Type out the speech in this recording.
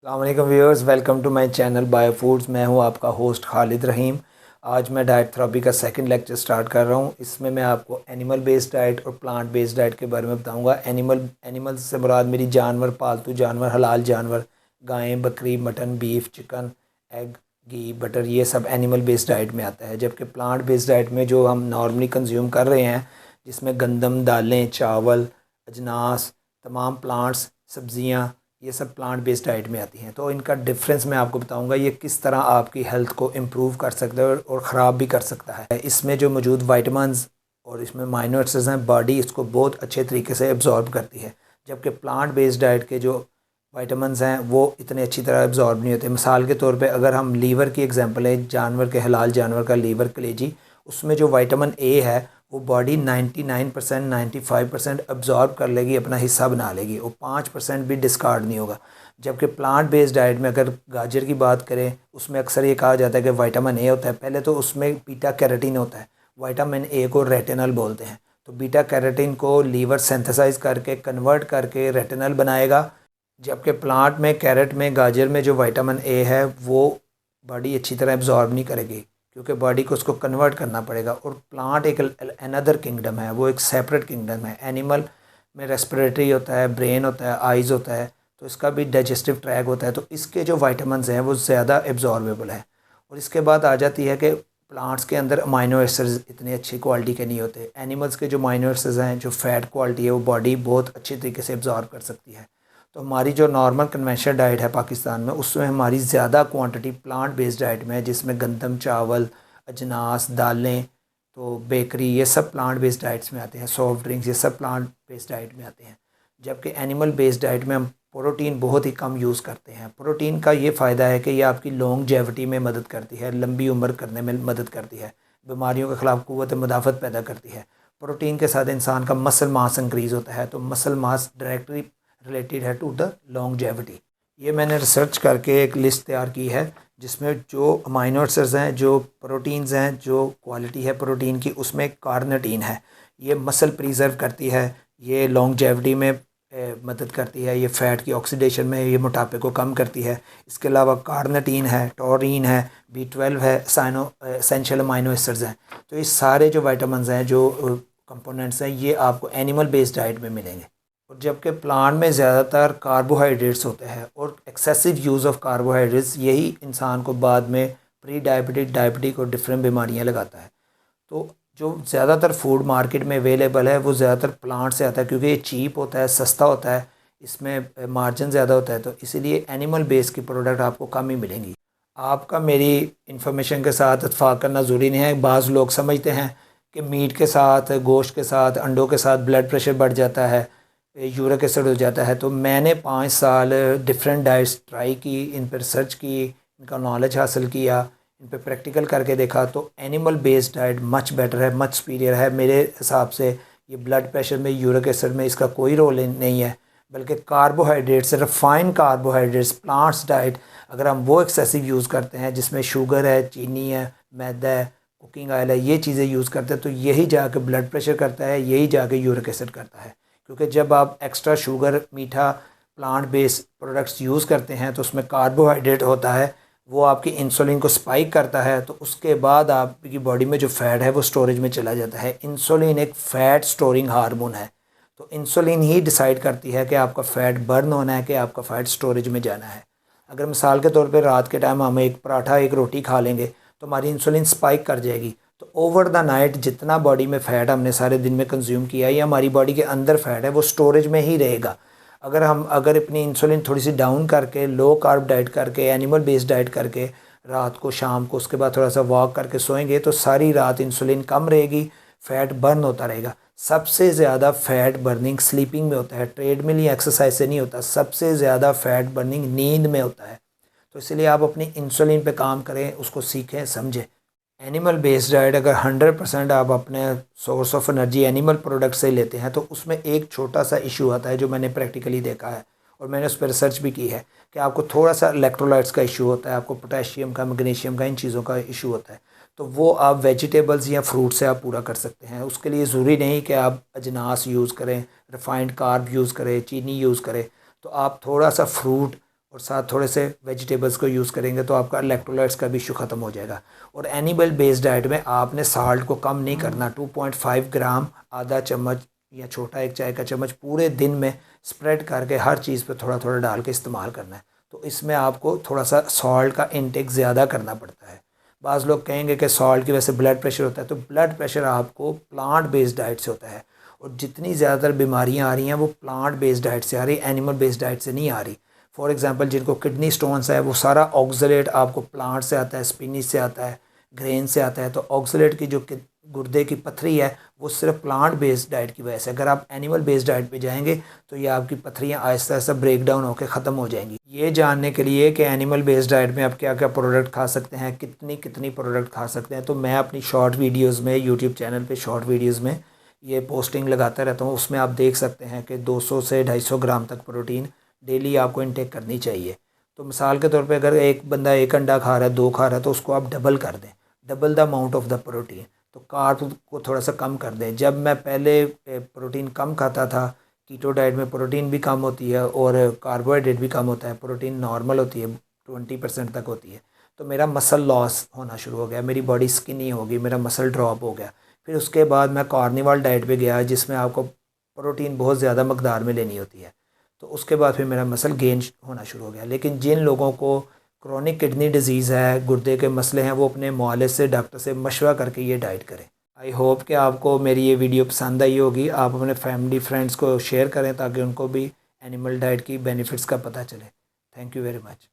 अस्सलाम वालेकुम viewers, welcome to my channel bio foods. मैं हूं आपका होस्ट खालिद रहीम। आज मैं डाइट थेरेपी का सेकंड लेक्चर स्टार्ट कर रहा हूं। इसमें मैं आपको एनिमल बेस्ड डाइट और प्लांट बेस्ड डाइट के बारे में बताऊंगा। एनिमल्स से मुराद मेरी जानवर, पालतू जानवर, हलाल जानवर, गायें, बकरी, मटन, बीफ, चिकन, एग, घी, बटर, ये सब एनिमल बेस्ड डाइट में आता है। जबकि प्लांट बेस्ड डाइट में जो हम नॉर्मली कंज्यूम कर रहे हैं, जिसमें गंदम, दालें, चावल, अजनास, तमाम प्लांट्स, सब्ज़ियाँ, ये सब प्लांट बेस्ड डाइट में आती हैं। तो इनका डिफरेंस मैं आपको बताऊंगा, ये किस तरह आपकी हेल्थ को इम्प्रूव कर सकता है और ख़राब भी कर सकता है। इसमें जो मौजूद वाइटामिन्स और इसमें माइनर एसिड्स हैं, बॉडी इसको बहुत अच्छे तरीके से एब्जॉर्ब करती है। जबकि प्लांट बेस्ड डाइट के जो वाइटामिन्स हैं वो इतने अच्छी तरह एब्जॉर्ब नहीं होते। मिसाल के तौर पे अगर हम लीवर की एग्जांपल है, जानवर के, हलाल जानवर का लीवर, कलेजी, उसमें जो विटामिन ए है वो बॉडी 99% 95% अब्जॉर्ब कर लेगी, अपना हिस्सा बना लेगी, और 5% भी डिस्कार्ड नहीं होगा। जबकि प्लांट बेस्ड डाइट में अगर गाजर की बात करें, उसमें अक्सर ये कहा जाता है कि विटामिन ए होता है। पहले तो उसमें बीटा कैरोटीन होता है, विटामिन ए को रेटिनल बोलते हैं। तो बीटा कैरोटीन को लीवर सिंथेसाइज करके कन्वर्ट करके रेटिनल बनाएगा। जबकि प्लांट में, कैरेट में, गाजर में जो विटामिन ए है वो बॉडी अच्छी तरह एब्जॉर्ब नहीं करेगी, क्योंकि बॉडी को उसको कन्वर्ट करना पड़ेगा। और प्लांट एक अनदर किंगडम है, वो एक सेपरेट किंगडम है। एनिमल में रेस्पिरेटरी होता है, ब्रेन होता है, आइज़ होता है, तो इसका भी डाइजेस्टिव ट्रैक होता है। तो इसके जो वाइटामिन्स हैं वो ज़्यादा एब्जॉर्बेबल है। और इसके बाद आ जाती है कि प्लांट्स के अंदर अमाइनो एसिड्स इतनी अच्छी क्वालिटी के नहीं होते। एनिमल्स के जो अमाइनो एसिड्स हैं, जो फैट क्वालिटी है, वो बॉडी बहुत अच्छी तरीके से एब्जॉर्ब कर सकती है। तो हमारी जो नॉर्मल कन्वेंशनल डाइट है पाकिस्तान में, उसमें हमारी ज़्यादा क्वांटिटी प्लांट बेस्ड डाइट में है, जिसमें गंदम, चावल, अजनास, दालें, तो बेकरी, ये सब प्लांट बेस्ड डाइट्स में आते हैं। सॉफ्ट ड्रिंक्स, ये सब प्लांट बेस्ड डाइट में आते हैं। जबकि एनिमल बेस्ड डाइट में हम प्रोटीन बहुत ही कम यूज़ करते हैं। प्रोटीन का ये फ़ायदा है कि ये आपकी लॉन्गजेविटी में मदद करती है, लंबी उम्र करने में मदद करती है, बीमारियों के ख़िलाफ़ क़ुव्वत मुदाफ़त पैदा करती है। प्रोटीन के साथ इंसान का मसल मास इंक्रीज़ होता है, तो मसल मास डायरेक्टली रिलेटेड है टू द लॉन्गजेविटी। ये मैंने रिसर्च करके एक लिस्ट तैयार की है, जिसमें जो अमाइनो एसिड्स हैं, जो प्रोटीन्स हैं, जो क्वालिटी है प्रोटीन की, उसमें कार्निटीन है। ये मसल प्रिजर्व करती है, ये लॉन्गजेविटी में मदद करती है, ये फ़ैट की ऑक्सीडेशन में, ये मोटापे को कम करती है। इसके अलावा कार्निटीन है, टॉरिन है, B12 है, एसेंशियल अमाइनो एसिड्स हैं। तो ये सारे जो विटामिन्स हैं, जो कंपोनेंट्स हैं, ये आपको एनिमल बेस्ड डाइट में मिलेंगे। और जबकि प्लांट में ज़्यादातर कार्बोहाइड्रेट्स होते हैं, और एक्सेसिव यूज़ ऑफ कार्बोहाइड्रेट्स यही इंसान को बाद में प्री डायबिटिक, डायबिटिक और डिफरेंट बीमारियां लगाता है। तो जो ज़्यादातर फूड मार्केट में अवेलेबल है वो ज़्यादातर प्लांट से आता है, क्योंकि ये चीप होता है, सस्ता होता है, इसमें मार्जिन ज़्यादा होता है। तो इसीलिए एनिमल बेस की प्रोडक्ट आपको कम ही मिलेंगी। आपका मेरी इन्फॉर्मेशन के साथ इत्तेफाक करना ज़रूरी नहीं है। बाज़ लोग समझते हैं कि मीट के साथ, गोश्त के साथ, अंडों के साथ ब्लड प्रेशर बढ़ जाता है, यूरिक एसिड हो जाता है। तो मैंने 5 साल डिफरेंट डाइट्स ट्राई की, इन पर रिसर्च की, इनका नॉलेज हासिल किया, इन पर प्रैक्टिकल करके देखा, तो animal based diet much better है, मच सुपीरियर है मेरे हिसाब से। ये ब्लड प्रेशर में, यूरिक एसिड में इसका कोई रोल नहीं है। बल्कि carbohydrates, refined carbohydrates, plants diet अगर हम वो एक्सेसिव यूज़ करते हैं, जिसमें शुगर है, चीनी है, मैदा है, कुकिंग ऑयल है, ये चीज़ें यूज़ करते हैं, तो यही जाके ब्लड प्रेशर करता है, यही जाके यूरिक एसिड करता है। क्योंकि जब आप एक्स्ट्रा शुगर, मीठा, प्लांट बेस्ड प्रोडक्ट्स यूज़ करते हैं, तो उसमें कार्बोहाइड्रेट होता है, वो आपकी इंसुलिन को स्पाइक करता है। तो उसके बाद आपकी बॉडी में जो फ़ैट है वो स्टोरेज में चला जाता है। इंसुलिन एक फ़ैट स्टोरिंग हार्मोन है, तो इंसुलिन ही डिसाइड करती है कि आपका फ़ैट बर्न होना है, कि आपका फ़ैट स्टोरेज में जाना है। अगर मिसाल के तौर पे रात के टाइम हम एक पराठा, एक रोटी खा लेंगे, तो हमारी इंसुलिन स्पाइक कर जाएगी। तो ओवर द नाइट जितना बॉडी में फ़ैट हमने सारे दिन में कंज्यूम किया है, या हमारी बॉडी के अंदर फ़ैट है, वो स्टोरेज में ही रहेगा। अगर अपनी इंसुलिन थोड़ी सी डाउन करके, लो कार्ब डाइट करके, एनिमल बेस्ड डाइट करके, रात को, शाम को, उसके बाद थोड़ा सा वॉक करके सोएंगे, तो सारी रात इंसुलिन कम रहेगी, फ़ैट बर्न होता रहेगा। सबसे ज़्यादा फ़ैट बर्निंग स्लीपिंग में होता है, ट्रेडमिल या एक्सरसाइज से नहीं होता। सबसे ज़्यादा फ़ैट बर्निंग नींद में होता है। तो इसलिए आप अपनी इंसुलिन पे काम करें, उसको सीखें, समझें। एनिमल बेस्ड डाइट अगर 100% आप अपने source of energy animal product से लेते हैं, तो उसमें एक छोटा सा इशू आता है, जो मैंने प्रैक्टिकली देखा है और मैंने उस पर रिसर्च भी की है, कि आपको थोड़ा सा इलेक्ट्रोलाइट्स का इशू होता है, आपको पोटेशियम का, मैग्नीशियम का, इन चीज़ों का इशू होता है। तो वो आप वेजिटेबल्स या फ्रूट से आप पूरा कर सकते हैं। उसके लिए ज़रूरी नहीं कि आप अजनास यूज़ करें, रिफाइंड कार्ब यूज़ करें, चीनी यूज़ करें। तो आप थोड़ा सा फ्रूट और साथ थोड़े से वेजिटेबल्स को यूज़ करेंगे तो आपका इलेक्ट्रोलाइट्स का भी इशू ख़त्म हो जाएगा। और एनिमल बेस्ड डाइट में आपने साल्ट को कम नहीं करना, 2.5 ग्राम, आधा चम्मच या छोटा एक चाय का चम्मच पूरे दिन में स्प्रेड करके हर चीज़ पे थोड़ा थोड़ा डाल के इस्तेमाल करना है। तो इसमें आपको थोड़ा सा सॉल्ट का इंटेक ज़्यादा करना पड़ता है। बाज़ लोग कहेंगे कि सॉल्ट की वजह से ब्लड प्रेशर होता है, तो ब्लड प्रेशर आपको प्लांट बेस्ड डाइट से होता है। और जितनी ज़्यादातर बीमारियां आ रही हैं वो प्लांट बेस्ड डाइट से आ रही, एनिमल बेस्ड डाइट से नहीं आ रही। फॉर एग्जांपल जिनको किडनी स्टोन्स है वो सारा ऑक्सलेट आपको प्लांट से आता है, स्पिनिच से आता है, ग्रेन से आता है। तो ऑक्सलेट की जो गुर्दे की पथरी है वो सिर्फ प्लांट बेस्ड डाइट की वजह से। अगर आप एनिमल बेस्ड डाइट पे जाएंगे तो ये आपकी पथरियाँ आहिस्ता आहिस्ता ब्रेक डाउन होकर ख़त्म हो जाएंगी। ये जानने के लिए कि एनिमल बेस्ड डाइट में आप क्या क्या प्रोडक्ट खा सकते हैं, कितनी कितनी प्रोडक्ट खा सकते हैं, तो मैं अपनी शॉर्ट वीडियोज़ में यूट्यूब चैनल पर शॉर्ट वीडियोज़ में ये पोस्टिंग लगाता रहता हूँ। उसमें आप देख सकते हैं कि 200 से 250 ग्राम तक प्रोटीन डेली आपको इनटेक करनी चाहिए। तो मिसाल के तौर पे अगर एक बंदा 1 अंडा खा रहा है, 2 खा रहा है, तो उसको आप डबल कर दें, double the amount of the protein. तो कार्ब को थोड़ा सा कम कर दें। जब मैं पहले प्रोटीन कम खाता था, कीटो डाइट में प्रोटीन भी कम होती है और कार्बोहाइड्रेट भी कम होता है, प्रोटीन नॉर्मल होती है, 20% तक होती है, तो मेरा मसल लॉस होना शुरू हो गया, मेरी बॉडी स्किनी हो गई, मेरा मसल ड्रॉप हो गया। फिर उसके बाद मैं कार्निवाल डाइट पे गया जिसमें आपको प्रोटीन बहुत ज़्यादा मकदार में लेनी होती है, तो उसके बाद फिर मेरा मसल गेन होना शुरू हो गया। लेकिन जिन लोगों को क्रोनिक किडनी डिजीज़ है, गुर्दे के मसले हैं, वो अपने मुआलिज से, डॉक्टर से मशवरा करके ये डाइट करें। आई होप कि आपको मेरी ये वीडियो पसंद आई होगी। आप अपने फैमिली फ्रेंड्स को शेयर करें ताकि उनको भी एनिमल डाइट की बेनिफिट्स का पता चले। Thank you very much.